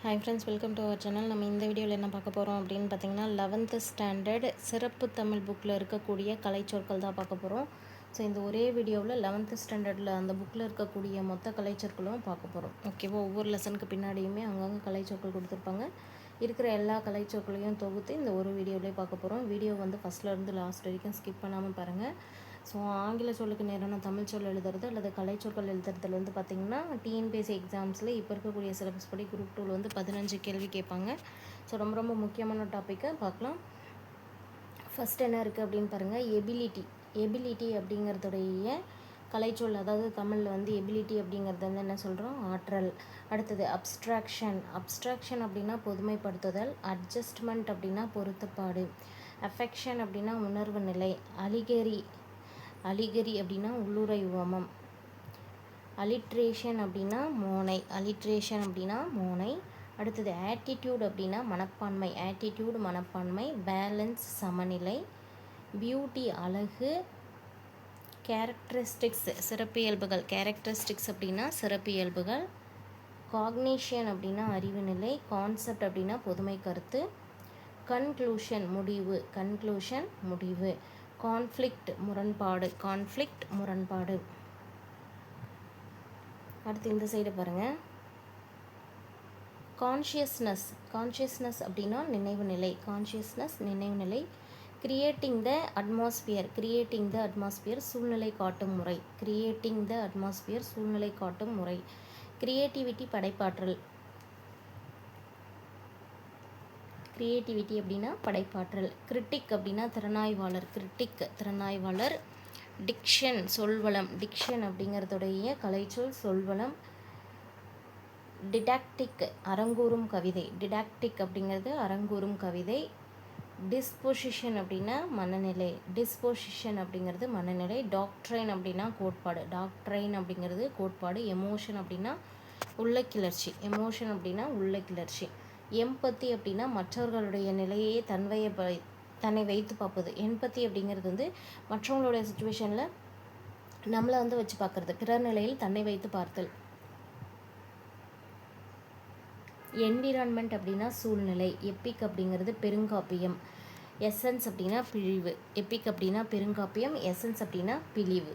Hi friends, welcome to our channel. நம்ம இந்த வீடியோவில் என்ன பார்க்க போகிறோம் அப்படின்னு பார்த்தீங்கன்னா 11th ஸ்டாண்டர்ட் சிறப்பு தமிழ் புக்கில் இருக்கக்கூடிய கலைச்சொற்கள் தான் பார்க்க போகிறோம். ஸோ இந்த ஒரே வீடியோவில் 11th ஸ்டாண்டர்டில் அந்த புக்கில் இருக்கக்கூடிய மொத்த கலைச்சொற்களும் பார்க்க போகிறோம். ஓகேவா? ஒவ்வொரு லெசனுக்கு பின்னாடியுமே அங்கங்கே கலைச்சொற்கள் கொடுத்துருப்பாங்க. இருக்கிற எல்லா கலைச்சொற்களையும் தொகுத்து இந்த ஒரு வீடியோவிலே பார்க்க போகிறோம். வீடியோ வந்து ஃபஸ்ட்லேருந்து லாஸ்ட் வரைக்கும் ஸ்கிப் பண்ணாமல் பாருங்கள். ஸோ ஆங்கில சொல்லுக்கு நேரான தமிழ் சொல் எழுதுறது அல்லது கலைச்சொற்கள் எழுதுறதுல வந்து பார்த்திங்கன்னா டிஎன்பிஎஸ்சி எக்ஸாம்ஸில் இப்போ இருக்கக்கூடிய சிலபஸ் படி குரூப் 2 வந்து 15 கேள்வி கேட்பாங்க. ஸோ ரொம்ப ரொம்ப முக்கியமான டாப்பிக்கை பார்க்கலாம். ஃபஸ்ட் என்ன இருக்குது அப்படின்னு பாருங்கள். எபிலிட்டி அப்படிங்கிறதுடைய கலைச்சொல், அதாவது தமிழில் வந்து எபிலிட்டி அப்படிங்கிறது வந்து என்ன சொல்கிறோம்? ஆற்றல். அடுத்தது அப்ஸ்ட்ராக்ஷன் அப்படின்னா பொதுமைப்படுத்துதல். அட்ஜஸ்ட்மெண்ட் அப்படின்னா பொருத்தப்பாடு. அஃபெக்ஷன் அப்படின்னா உணர்வு நிலை. அலிகரி அப்படின்னா உள்ளுரை உவமம். அலிட்ரேஷன் அப்படின்னா மோனை. அடுத்தது ஆட்டிடியூட் அப்படின்னா மனப்பான்மை. பேலன்ஸ் சமநிலை. பியூட்டி அழகு. கேரக்டரிஸ்டிக்ஸ் சிறப்பியல்புகள். அப்படின்னா சிறப்பியல்புகள். காக்னிஷன் அப்படின்னா அறிவு நிலை. கான்செப்ட் அப்படின்னா பொதுமை கருத்து. கன்க்ளூஷன் முடிவு. கான்ஃப்ளிக்ட் முரண்பாடு. அடுத்து இந்த சைடு பாருங்கள். கான்ஷியஸ்னஸ் அப்படின்னா நினைவு நிலை. கிரியேட்டிங் த அட்மாஸ்பியர் சூழ்நிலை காட்டும் முறை. கிரியேட்டிவிட்டி அப்படின்னா படைப்பாற்றல். கிரிட்டிக் அப்படின்னா திறனாய்வாளர். டிக்ஷன் அப்படிங்கிறதுடைய கலைச்சொல் சொல்வளம். டிடாக்டிக் அரங்கூறும் கவிதை. டிஸ்பொசிஷன் அப்படின்னா மனநிலை. டாக்ட்ரைன் அப்படின்னா கோட்பாடு. எமோஷன் அப்படின்னா உள்ள கிளர்ச்சி. எம்பத்தி அப்படின்னா மற்றவர்களுடைய நிலையே தன்னை வைத்து பார்ப்பது. எம்பத்தி அப்படிங்கிறது வந்து மற்றவங்களுடைய சுச்சுவேஷனில் நம்மளை வந்து வச்சு பார்க்குறது, பிறர் நிலையில் தன்னை வைத்து பார்த்தல். என்விரான்மெண்ட் அப்படின்னா சூழ்நிலை. எப்பிக் அப்படிங்கிறது பெருங்காப்பியம். எசன்ஸ் அப்படின்னா பிழிவு. எப்பிக் அப்படின்னா பெருங்காப்பியம், எசன்ஸ் அப்படின்னா பிழிவு.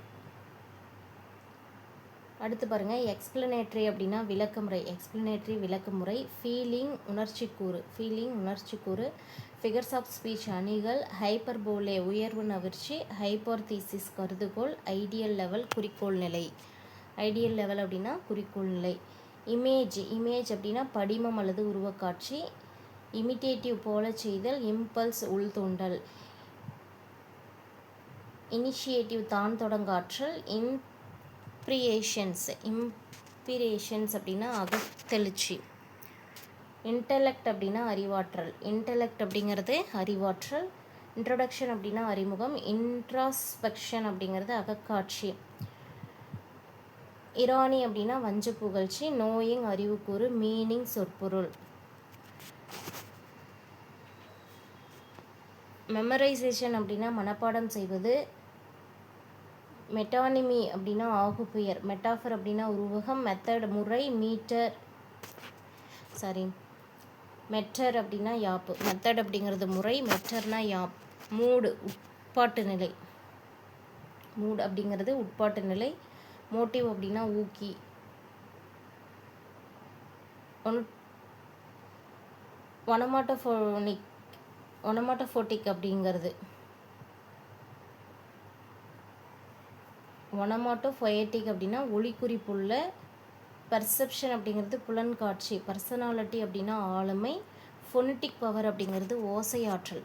அடுத்து பாருங்கள். எக்ஸ்பிளனேட்ரி அப்படின்னா விளக்கமுறை. ஃபீலிங் உணர்ச்சிக்கூறு. ஃபிகர்ஸ் ஆஃப் ஸ்பீச் அணிகள். ஹைப்பர்போலே உயர்வு நவிர்ச்சி. ஹைப்போதீசிஸ் கருதுகோள். ஐடியல் லெவல் அப்படின்னா குறிக்கோள் நிலை. இமேஜ் அப்படின்னா படிமம் அல்லது உருவக்காட்சி. இமிட்டேட்டிவ் போல செய்தல். இம்பல்ஸ் உள்தூண்டல். இனிஷியேட்டிவ் தான் தொடங்காற்றல். இன்ஸ்பிரேஷன்ஸ் அப்படின்னா அகத்தெழுச்சி. இன்டெலெக்ட் அப்படின்னா அறிவாற்றல். இன்ட்ரோடக்ஷன் அப்படின்னா அறிமுகம். இன்ட்ராஸ்பெக்ஷன் அப்படிங்கிறது அகக்காட்சி. இரானி அப்படின்னா வஞ்ச புகழ்ச்சி. நோயிங் அறிவுக்கூறு. மீனிங் சொற்பொருள். மெமரைசேஷன் அப்படின்னா மனப்பாடம் செய்வது. மெட்டானிமி அப்படின்னா ஆகுப்பெயர். மெட்டாஃபர் அப்படின்னா உருவகம். மெத்தட் முறை. மெட்டர் அப்படின்னா யாப்பு. மெத்தட் அப்படிங்கிறது முறை. மெட்டர்னா யாப். மூடு அப்படிங்கிறது உட்பாட்டு நிலை. மோட்டிவ் அப்படின்னா ஊக்கி. ஒனமாட்டோஃபோட்டிக் அப்படிங்கிறது ஒனமாட்டோஃபொயட்டிக் அப்படின்னா ஒளிக்குறிப்புள்ள. பர்செப்ஷன் அப்படிங்கிறது புலன்காட்சி. பர்சனாலிட்டி அப்படின்னா ஆளுமை. ஃபொனிட்டிக் பவர் அப்படிங்கிறது ஓசையாற்றல்.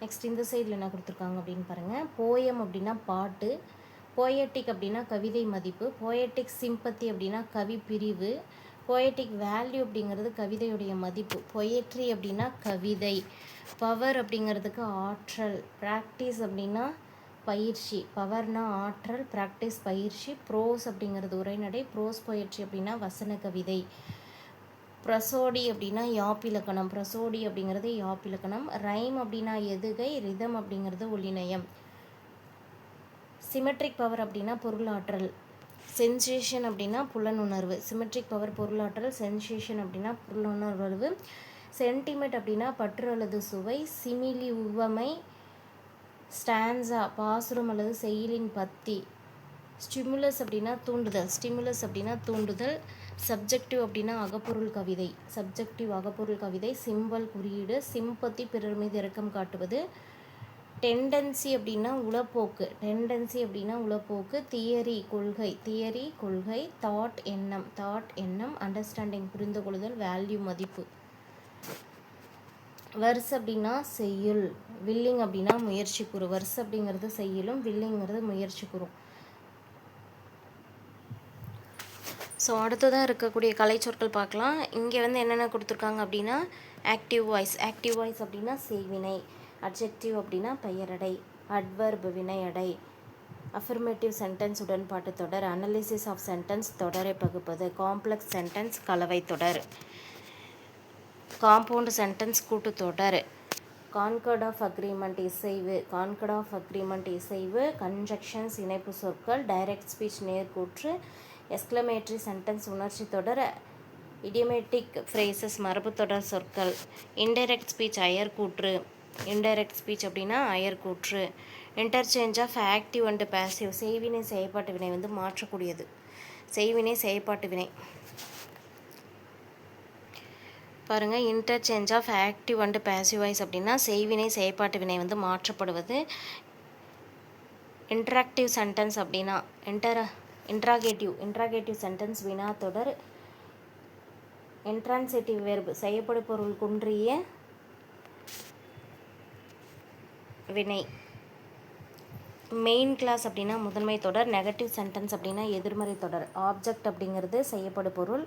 நெக்ஸ்ட் இந்த சைடில் என்ன கொடுத்துருக்காங்க அப்படின்னு பாருங்கள். போயம் அப்படின்னா பாட்டு. போயட்டிக் அப்படின்னா கவிதை மதிப்பு. போயட்டிக் சிம்பத்தி அப்படின்னா கவி பிரிவு. போயட்டிக் வேல்யூ அப்படிங்கிறது கவிதையுடைய மதிப்பு. பொயட்ரி அப்படின்னா கவிதை. பவர் அப்படிங்கிறதுக்கு ஆற்றல். ப்ராக்டிஸ் அப்படின்னா பயிற்சி. பவர்னா ஆற்றல், ப்ராக்டிஸ் பயிற்சி. ப்ரோஸ் அப்படிங்கிறது உரைநடை. ப்ரோஸ் பொயட்ரி அப்படின்னா வசன கவிதை. ப்ரசோடி அப்படின்னா யாப்பிலக்கணம். ரைம் அப்படின்னா எதுகை. ரிதம் அப்படிங்கிறது ஒளிநயம். சிமெட்ரிக் பவர் அப்படின்னா பொருளாற்றல். சென்சேஷன் அப்படின்னா புலனுணர்வு. Symmetric power பொருளாற்றல். சென்சேஷன் அப்படின்னா புலனுணர்வு. சென்டிமெண்ட் அப்படின்னா பற்று அல்லது சுவை. சிமிலி உவமை. ஸ்டான்ஸா பாசுரம் அல்லது செய்யுளின் பத்தி. ஸ்டிமுலஸ் அப்படின்னா தூண்டுதல். ஸ்டிமுலஸ் அப்படின்னா தூண்டுதல். சப்ஜெக்டிவ் அப்படின்னா அகப்பொருள் கவிதை. சப்ஜெக்டிவ் அகப்பொருள் கவிதை. சிம்பல் குறியீடு. சிம்பத்தி பிறர் மீது இரக்கம் காட்டுவது. டெண்டன்சி அப்படின்னா உளப்போக்கு. டெண்டன்சி அப்படின்னா உளப்போக்கு. தியரி கொள்கை. தியரி கொள்கை. தாட் எண்ணம். தாட் எண்ணம். அண்டர்ஸ்டாண்டிங் புரிந்து கொள்ளுதல். வேல்யூ மதிப்பு. வர்ஸ் அப்படின்னா செய்யுள். வில்லிங் அப்படின்னா முயற்சி கூறு. வர்ஸ் அப்படிங்கிறது செய்யுளும், வில்லிங்கிறது முயற்சி கூறும். ஸோ அடுத்ததாக இருக்கக்கூடிய கலைச்சொற்கள் பார்க்கலாம். இங்கே வந்து என்னென்ன கொடுத்துருக்காங்க அப்படின்னா ஆக்டிவ் வாய்ஸ். ஆக்டிவ் வாய்ஸ் அப்படின்னா செய்வினை. அட்ஜெக்டிவ் அப்படின்னா பெயரடை. அட்வர்ப் வினையடை. அஃபர்மேட்டிவ் சென்டென்ஸ் உடன்பாட்டு தொடர். அனாலிசிஸ் ஆஃப் சென்டென்ஸ் தொடரை பகுப்பது. காம்ப்ளெக்ஸ் சென்டென்ஸ் கலவை தொடர். காம்பவுண்ட் சென்டென்ஸ் கூட்டுத்தொடர். கான்கர்ட் ஆஃப் அக்ரிமெண்ட் இசைவு. கான்கர்ட் ஆஃப் அக்ரிமெண்ட் இசைவு. கன்ஜக்ஷன்ஸ் இணைப்பு சொற்கள். டைரக்ட் ஸ்பீச் நேர்கூற்று. எக்ஸ்க்ளமேட்டரி சென்டென்ஸ் உணர்ச்சி தொடர். இடியமேட்டிக் ஃப்ரேசஸ் மரபு தொடர் சொற்கள். இன்டைரக்ட் ஸ்பீச் அயர்கூற்று. இன்டைரக்ட் ஸ்பீச் அப்படின்னா அயர்கூற்று. Interchange of active and passive. செய்வினை செயற்பாட்டு வினை வந்து மாற்றக்கூடியது. செய்வினை செயற்பாட்டு வினை பாருங்கள். Interchange of active and passive voice அப்படின்னா செய்வினை செயற்பாட்டு வினை வந்து மாற்றப்படுவது. இன்ட்ராக்டிவ் சென்டென்ஸ் அப்படின்னா இன்ட்ராகேட்டிவ் சென்டென்ஸ் வினா தொடர். இன்ட்ரான்சிட்டிவ் வெர்ப் செய்யப்படு பொருள் குன்றிய வினை. மெயின் கிளாஸ் அப்படின்னா முதன்மை தொடர். நெகட்டிவ் சென்டென்ஸ் அப்படின்னா எதிர்மறை தொடர். ஆப்ஜெக்ட் அப்படிங்கிறது செய்யப்படு பொருள்.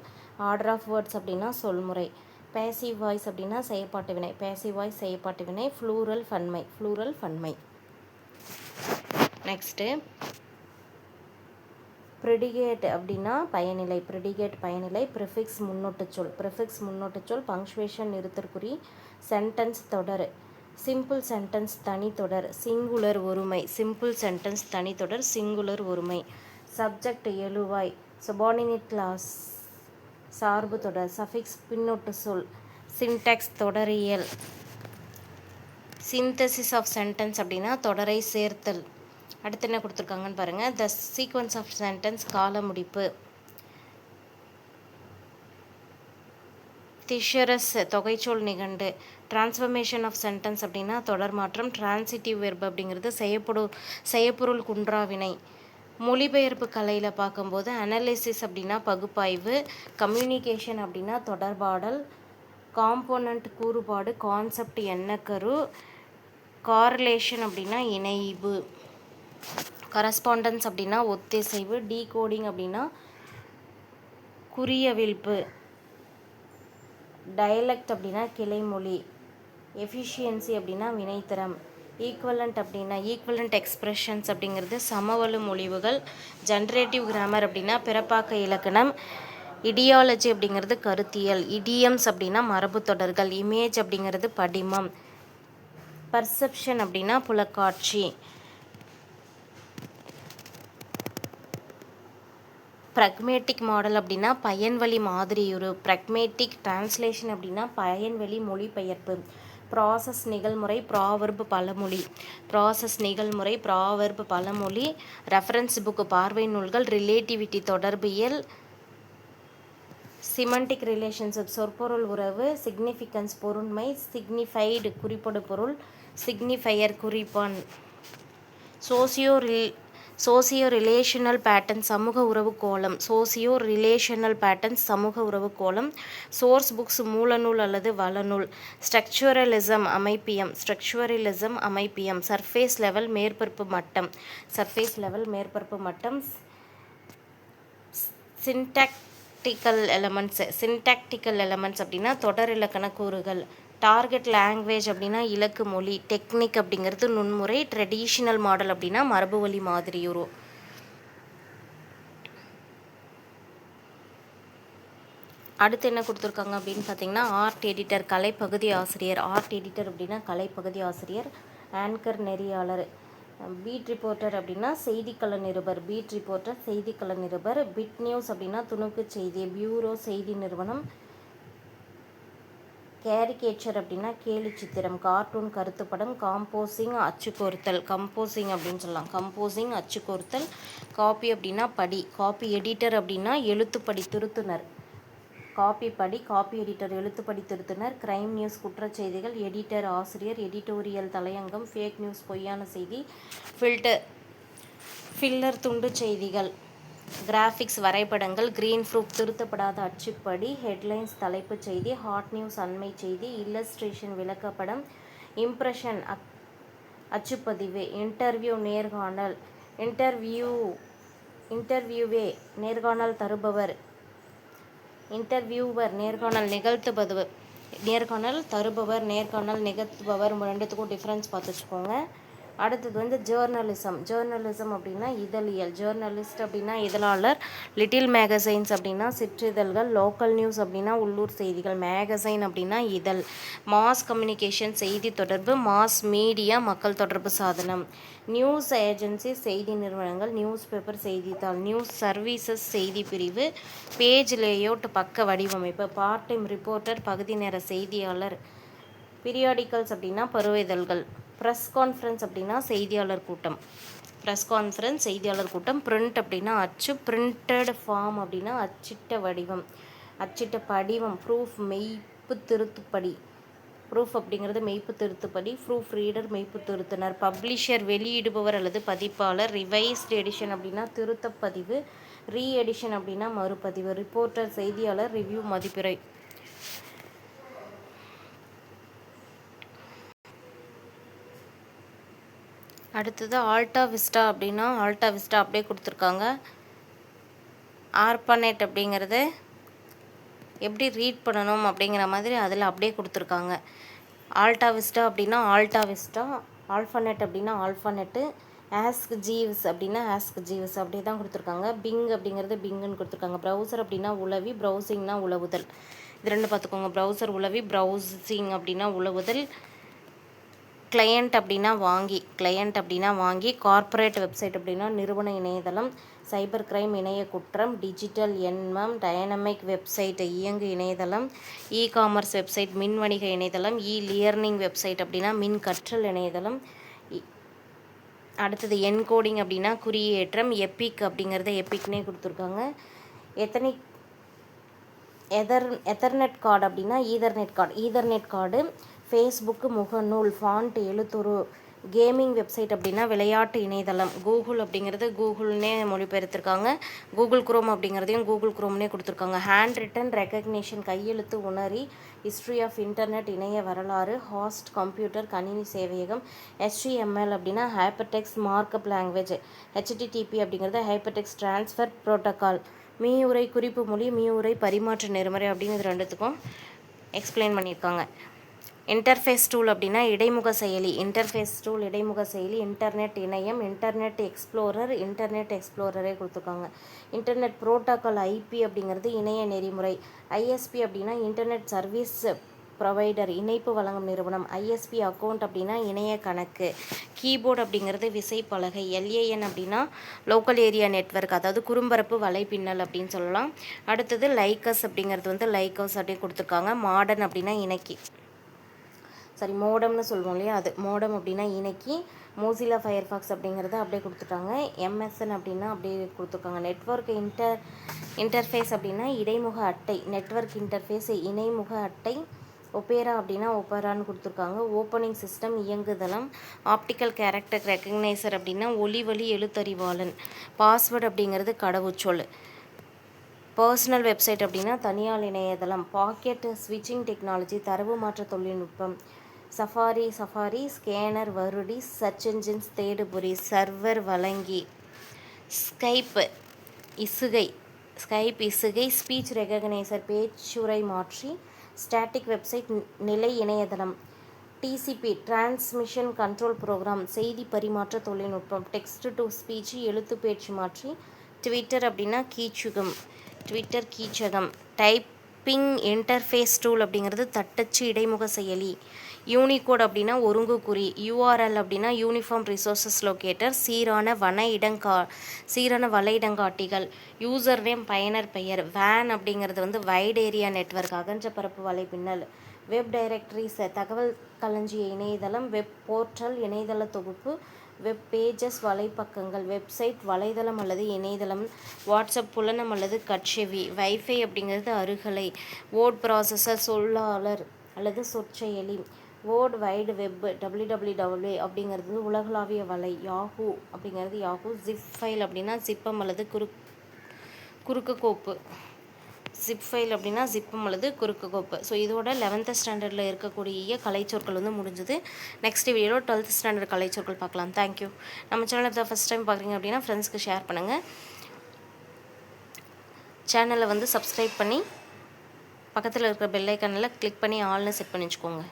ஆர்டர் ஆஃப் வேர்ட்ஸ் அப்படின்னா சொல்முறை. பேசிவ் வாய்ஸ் அப்படின்னா செயற்பாட்டு வினை. பேசிவ் வாய்ஸ் செயற்பாட்டு வினை. ஃப்ளூரல் பன்மை. ஃப்ளூரல் பன்மை. நெக்ஸ்ட்டு ப்ரிடிகேட் அப்படின்னா பயனிலை. ப்ரிடிகேட் பயனிலை. ப்ரிஃபிக்ஸ் முன்னொட்டுச்சொல். ப்ரிஃபிக்ஸ் முன்னொட்டுச்சொல். பங்க்சுவேஷன் நிறுத்தற்குறி. சென்டென்ஸ் தொடர். சிம்பிள் சென்டென்ஸ் தனித்தொடர். சிங்குலர் ஒருமை. சிம்பிள் சென்டென்ஸ் தனித்தொடர். சிங்குலர் ஒருமை. சப்ஜெக்ட் எழுவாய். சபார்டினேட் கிளாஸ் சார்பு தொடர். சஃபிக்ஸ் பின்னொட்டு சொல். சின்டாக்ஸ் தொடரியல். சிந்தசிஸ் ஆஃப் சென்டென்ஸ் அப்படின்னா தொடரை சேர்த்தல். அடுத்து என்ன கொடுத்துருக்காங்கன்னு பாருங்கள். த சீக்வன்ஸ் ஆஃப் சென்டென்ஸ் கால முடிப்பு. திஷரஸ் தொகைச்சொல் நிகண்டு. டிரான்ஸ்ஃபர்மேஷன் ஆஃப் சென்டென்ஸ் அப்படின்னா தொடர் மாற்றம். டிரான்சிட்டிவ் வெர்ப் அப்படிங்கிறது செய்யப்பொருள் குன்றாவினை. மொழிபெயர்ப்பு கலையில் பார்க்கும்போது அனாலிசிஸ் அப்படின்னா பகுப்பாய்வு. கம்யூனிகேஷன் அப்படின்னா தொடர்பாடல். காம்போனண்ட் கூறுபாடு. கான்செப்ட் எண்ணக்கரு. கார்லேஷன் அப்படின்னா இணைவு. கரஸ்பாண்டன்ஸ் அப்படின்னா ஒத்திசைவு. டீகோடிங் அப்படின்னா குறியவிழ்ப்பு. டயலெக்ட் அப்படின்னா கிளைமொழி. எஃபிஷியன்சி அப்படின்னா வினைத்திறம். ஈக்குவலண்ட் அப்படின்னா ஈக்குவலண்ட் எக்ஸ்பிரஷன்ஸ் அப்படிங்கிறது சமவலு மொழிவுகள். ஜென்ரேட்டிவ் கிராமர் அப்படின்னா பிறப்பாக்க இலக்கணம். இடியாலஜி அப்படிங்கிறது கருத்தியல். இடியம்ஸ் அப்படின்னா மரபு தொடர்கள். இமேஜ் அப்படிங்கிறது படிமம். பர்செப்ஷன் அப்படின்னா புலக்காட்சி. ப்ரக்மேட்டிக் மாடல் அப்படின்னா பயன்வழி மாதிரியுரு. ப்ரக்மேட்டிக் டிரான்ஸ்லேஷன் அப்படின்னா பயன்வழி மொழிபெயர்ப்பு. ப்ராசஸ் நிகழ்முறை. ப்ராவர்பு பழமொழி. ப்ராசஸ் நிகழ்முறை. ப்ராவர்பு பழமொழி. ரெஃபரன்ஸ் புக்கு பார்வை நூல்கள். ரிலேட்டிவிட்டி தொடர்பியல். சிமெண்டிக் ரிலேஷன்ஷிப் சொற்பொருள் உறவு. சிக்னிஃபிகன்ஸ் பொருண்மை. சிக்னிஃபைடு குறிப்படு பொருள். சிக்னிஃபையர் குறிப்பான். சோசியோ ரிலேஷனல் பேட்டர்ன் சமூக உறவு கோலம். சோசியோ ரிலேஷனல் பேட்டர்ன் சமூக உறவு கோலம். சோர்ஸ் புக்ஸ் மூலநூல் அல்லது வளநூல். ஸ்ட்ரக்சுரலிசம் அமைப்பியம். ஸ்ட்ரக்சுரலிசம் அமைப்பியம். சர்ஃபேஸ் லெவல் மேற்பரப்பு மட்டம். சர்ஃபேஸ் லெவல் மேற்பரப்பு மட்டம். சின்டாக்டிக்கல் எலமெண்ட்ஸ். சின்டாக்டிக்கல் எலமெண்ட்ஸ் அப்படின்னா தொடர் இலக்கண கூறுகள். டார்கெட் லாங்குவேஜ் அப்படின்னா இலக்கு மொழி. டெக்னிக் அப்படிங்கிறது நுண்முறை. ட்ரெடிஷ்னல் மாடல் அப்படின்னா மரபு வழி மாதிரியுரு. அடுத்து என்ன கொடுத்துருக்காங்க அப்படின்னு பார்த்தீங்கன்னா ஆர்ட் எடிட்டர் கலைப்பகுதி ஆசிரியர். ஆர்ட் எடிட்டர் அப்படின்னா கலைப்பகுதி ஆசிரியர். ஆங்கர் நெறியாளர். பீட் ரிப்போர்ட்டர் அப்படின்னா செய்திக்கள நிருபர். பீட் ரிப்போர்ட்டர் செய்திக்கள நிருபர். பிட் நியூஸ் அப்படின்னா துணுக்கு செய்தி. பியூரோ செய்தி நிறுவனம். கேரிகேச்சர் அப்படின்னா கேலி சித்திரம். கார்ட்டூன் கருத்துப்படம். காம்போசிங் அச்சுக்கோர்த்தல். கம்போசிங் அப்படின்னு சொல்லலாம். கம்போசிங் அச்சுக்கோர்த்தல். காப்பி அப்படின்னா படி. காப்பி எடிட்டர் அப்படின்னா எழுத்துப்படி திருத்துனர். காப்பி படி. காப்பி எடிட்டர் எழுத்துப்படி திருத்துனர். கிரைம் நியூஸ் குற்றச்செய்திகள். எடிட்டர் ஆசிரியர். எடிட்டோரியல் தலையங்கம். ஃபேக் நியூஸ் பொய்யான செய்தி. ஃபில்லர் துண்டு செய்திகள். கிராஃபிக்ஸ் வரைபடங்கள். கிரீன் ப்ரூஃப் திருத்தப்படாத அச்சுப்படி. ஹெட்லைன்ஸ் தலைப்புச் செய்தி. ஹாட் நியூஸ் அண்மை செய்தி. இல்லஸ்ட்ரேஷன் விளக்கப்படம். இம்ப்ரெஷன் அச்சுப்பதிவு. இன்டர்வியூ நேர்காணல். இன்டர்வியூவே நேர்காணல் தருபவர். இன்டர்வியூவர் நேர்காணல் நிகழ்த்துபவர். நேர்காணல் தருபவர் நேர்காணல் நிகழ்த்துபவர். ரெண்டுத்துக்கும் டிஃப்ரென்ஸ் பார்த்து வச்சுக்கோங்க. அடுத்தது ஜேர்னலிசம். ஜேர்னலிசம் அப்படின்னா இதழியல். ஜேர்னலிஸ்ட் அப்படின்னா இதழாளர். லிட்டில் மேகசைன்ஸ் அப்படின்னா சிற்றிதழ்கள். லோக்கல் நியூஸ் அப்படின்னா உள்ளூர் செய்திகள். மேகசைன் அப்படின்னா இதழ். மாஸ் கம்யூனிகேஷன் செய்தி தொடர்பு. மாஸ் மீடியா மக்கள் தொடர்பு சாதனம். நியூஸ் ஏஜென்சி செய்தி நிறுவனங்கள். நியூஸ் பேப்பர் செய்தித்தாள். நியூஸ் சர்வீசஸ் செய்தி பிரிவு. பேஜ் லேஅவுட் பக்க வடிவமைப்பு. பார்ட் டைம் ரிப்போர்ட்டர் பகுதி நேர செய்தியாளர். பீரியாடிக்கல்ஸ் அப்படின்னா பருவ இதழ்கள். ப்ரெஸ் கான்ஃபரன்ஸ் அப்படின்னா செய்தியாளர் கூட்டம். ப்ரெஸ் கான்ஃபரன்ஸ் செய்தியாளர் கூட்டம். பிரிண்ட் அப்படின்னா அச்சு. பிரிண்டட் ஃபார்ம் அப்படின்னா அச்சிட்ட வடிவம். அச்சிட்ட படிவம். ப்ரூஃப் மெய்ப்பு திருத்துப்படி. ப்ரூஃப் அப்படிங்கிறது மெய்ப்பு திருத்துப்படி. ப்ரூஃப் ரீடர் மெய்ப்பு திருத்துனர். பப்ளிஷர் வெளியிடுபவர் அல்லது பதிப்பாளர். ரிவைஸ்ட் எடிஷன் அப்படின்னா திருத்தப்பதிவு. ரீ எடிஷன் அப்படின்னா மறுபதிவு. ரிப்போர்ட்டர் செய்தியாளர். ரிவ்யூ மதிப்புரை. அடுத்தது ஆல்டா விஸ்டா அப்படின்னா ஆல்டா விஸ்டா அப்படியே கொடுத்துருக்காங்க. ஆர்பானெட் அப்படிங்கிறது எப்படி ரீட் பண்ணணும் அப்படிங்கிற மாதிரி அதில் அப்படியே கொடுத்துருக்காங்க. ஆல்டா விஸ்டா அப்படின்னா ஆல்டா விஸ்டா. ஆல்ஃபானெட் அப்படின்னா ஆல்ஃபானெட்டு. ஆஸ்க் ஜீவ்ஸ் அப்படின்னா ஆஸ்க் ஜீவ்ஸ் அப்படி தான் கொடுத்துருக்காங்க. பிங் அப்படிங்கிறது பிங்குன்னு கொடுத்துருக்காங்க. ப்ரௌசர் அப்படின்னா உளவி. ப்ரௌசிங்னா உளவுதல். இது ரெண்டு பார்த்துக்கோங்க. ப்ரௌசர் உளவி. ப்ரௌசிங் அப்படின்னா உளவுதல். கிளையண்ட் அப்படின்னா வாங்கி. கிளையண்ட் அப்படின்னா வாங்கி. கார்ப்பரேட் வெப்சைட் அப்படின்னா நிறுவன இணையதளம். சைபர் கிரைம் இணைய குற்றம். டிஜிட்டல் எண்மம். டைனமிக் வெப்சைட் இயங்கு இணையதளம். இ காமர்ஸ் வெப்சைட் மின் வணிக இணையதளம். இ லியர்னிங் வெப்சைட் அப்படின்னா மின் கற்றல் இணையதளம். அடுத்தது என்கோடிங் அப்படின்னா குறியேற்றம். எபிக் அப்படிங்கிறத எபிக்னே கொடுத்துருக்காங்க. எதர்நெட் கார்டு அப்படின்னா Ethernet card. Ethernet card. Facebook முகநூல். ஃபாண்ட் எழுத்துரு. கேமிங் வெப்சைட் அப்படின்னா விளையாட்டு இணையதளம். கூகுள் அப்படிங்கிறது கூகுள்னே மொழிபெயர்த்திருக்காங்க. கூகுள் குரோம் அப்படிங்கிறதையும் கூகுள் குரோம்னே கொடுத்துருக்காங்க. ஹேண்ட் ரிட்டன் ரெக்கக்னிஷன் கையெழுத்து உணரி. ஹிஸ்ட்ரி ஆஃப் இன்டர்நெட் இணைய வரலாறு. ஹாஸ்ட் கம்ப்யூட்டர் கணினி சேவையகம். HTML அப்படின்னா ஹைப்பர்டெக்ஸ்ட் மார்க்அப் லாங்குவேஜ். HTTP அப்படிங்கிறது ஹைப்பர்டெக்ஸ்ட் ட்ரான்ஸ்ஃபர் புரோட்டோகால். மீயுரை குறிப்பு மொழி. மீயுரை பரிமாற்ற நெறிமுறை அப்படிங்கிறது ரெண்டுத்துக்கும் எக்ஸ்பிளைன் பண்ணியிருக்காங்க. இன்டர்ஃபேஸ் டூல் அப்படின்னா இடைமுக செயலி. இன்டர்ஃபேஸ் டூல் இடைமுக செயலி. இன்டர்நெட் இணையம். Internet explorer. இன்டர்நெட் எக்ஸ்ப்ளோரரே கொடுத்துருக்காங்க. Internet protocol. ஐபி அப்படிங்கிறது இணைய நெறிமுறை. ஐஎஸ்பி அப்படின்னா இன்டர்நெட் சர்வீஸ் ப்ரொவைடர் இணைப்பு வழங்கும் நிறுவனம். ஐஎஸ்பி அக்கௌண்ட் அப்படின்னா இணைய கணக்கு. கீபோர்டு அப்படிங்கிறது விசைப்பலகை. LAN அப்படின்னா லோக்கல் ஏரியா நெட்வொர்க், அதாவது குறும்பரப்பு வலைப்பின்னல் அப்படின்னு சொல்லலாம். அடுத்தது லைக்கஸ் அப்படிங்கிறது லைக்கஸ் அப்படின்னு கொடுத்துருக்காங்க. மாடர்ன் அப்படின்னா இணைக்கி. மோடம்னு சொல்லுவோம் இல்லையா, அது மோடம் அப்படின்னா இணைக்கி. மோசிலா ஃபயர்ஃபாக்ஸ் அப்படிங்கிறத அப்படியே கொடுத்துட்டாங்க. MSN அப்படின்னா அப்படியே கொடுத்துருக்காங்க. நெட்வொர்க் இன்டர்ஃபேஸ் அப்படின்னா இடைமுக அட்டை. நெட்வொர்க் இன்டர்ஃபேஸ் இணைமுக அட்டை. ஒபேரா அப்படின்னா ஒப்பேரான்னு கொடுத்துருக்காங்க. ஓப்பனிங் சிஸ்டம் இயங்குதளம். ஆப்டிக்கல் கேரக்டர் ரெக்கக்னைசர் அப்படின்னா ஒலிவழி எழுத்தறிவாளன். பாஸ்வேர்டு அப்படிங்கிறது கடவுச்சொல். பர்சனல் வெப்சைட் அப்படின்னா தனியார் இணையதளம். பாக்கெட் ஸ்விட்சிங் டெக்னாலஜி தரவு மாற்ற தொழில்நுட்பம். சஃபாரி ஸ்கேனர் வருடி. சர்ச் என்ஜின்ஸ் தேடுபொறி. சர்வர் வழங்கி. ஸ்கைப் இசுகை. ஸ்பீச் ரெகக்னைசர் பேச்சுரை மாற்றி. ஸ்டாட்டிக் வெப்சைட் நிலை இணையதளம். TCP டிரான்ஸ்மிஷன் கண்ட்ரோல் ப்ரோக்ராம் செய்தி பரிமாற்ற தொழில்நுட்பம். டெக்ஸ்ட் டு ஸ்பீச் எழுத்து பேச்சு மாற்றி. ட்விட்டர் அப்படின்னா கீச்சகம். டைப்பிங் இன்டர்ஃபேஸ் டூல் அப்படிங்கிறது தட்டச்சு இடைமுக செயலி. யூனிகோட் அப்படின்னா ஒருங்குக்குறி, யூஆர்எல் அப்படின்னா யூனிஃபார்ம் ரிசோர்ஸஸ் லொக்கேட்டர், சீரான வலை இடங்காட்டிகள், யூசர் நேம் பயனர் பெயர், வேன் அப்படிங்கிறது வந்து வைட் ஏரியா நெட்வொர்க் அகன்ற பரப்பு வலைப்பின்னல், வெப் டைரக்டரிஸ் தகவல் களஞ்சிய இணையதளம், வெப் போர்ட்டல் இணையதள தொகுப்பு, வெப் பேஜஸ் வலைப்பக்கங்கள், வெப்சைட் வலைதளம் அல்லது இணையதளம், வாட்ஸ்அப் புலனம் அல்லது கட்செவி, வைஃபை அப்படிங்கிறது அருகலை, வேர்ட் ப்ராசஸர் சொல்லாளர் அல்லது சொற்செயலி, வேர்ல்ட் வைடு வெப் www அப்படிங்கிறது உலகளாவிய வலை, யாஹூ அப்படிங்கிறது யாஹூ, ஜிப் ஃபைல் அப்படின்னா ஜிப்பம் அல்லது குறுக்கு கோப்பு, ஜிப் ஃபைல் அப்படின்னா ஜிப்பம் அல்லது குறுக்கு கோப்பு. ஸோ இதோட 11th ஸ்டாண்டர்டில் இருக்கக்கூடிய கலைச்சொற்கள் வந்து முடிஞ்சுது. நெக்ஸ்ட் வீடியோவில் 12th ஸ்டாண்டர்ட் கலைச்சொற்கள் பார்க்கலாம். தேங்க்யூ. நம்ம சேனலை இப்போ ஃபஸ்ட் டைம் பார்க்குறீங்க அப்படின்னா ஃப்ரெண்ட்ஸ்க்கு ஷேர் பண்ணுங்கள். சேனலை வந்து சப்ஸ்கிரைப் பண்ணி பக்கத்தில் இருக்கிற பெல் ஐக்கானில் கிளிக் பண்ணி ஆல்னு செட் பண்ணி வச்சுக்கோங்க.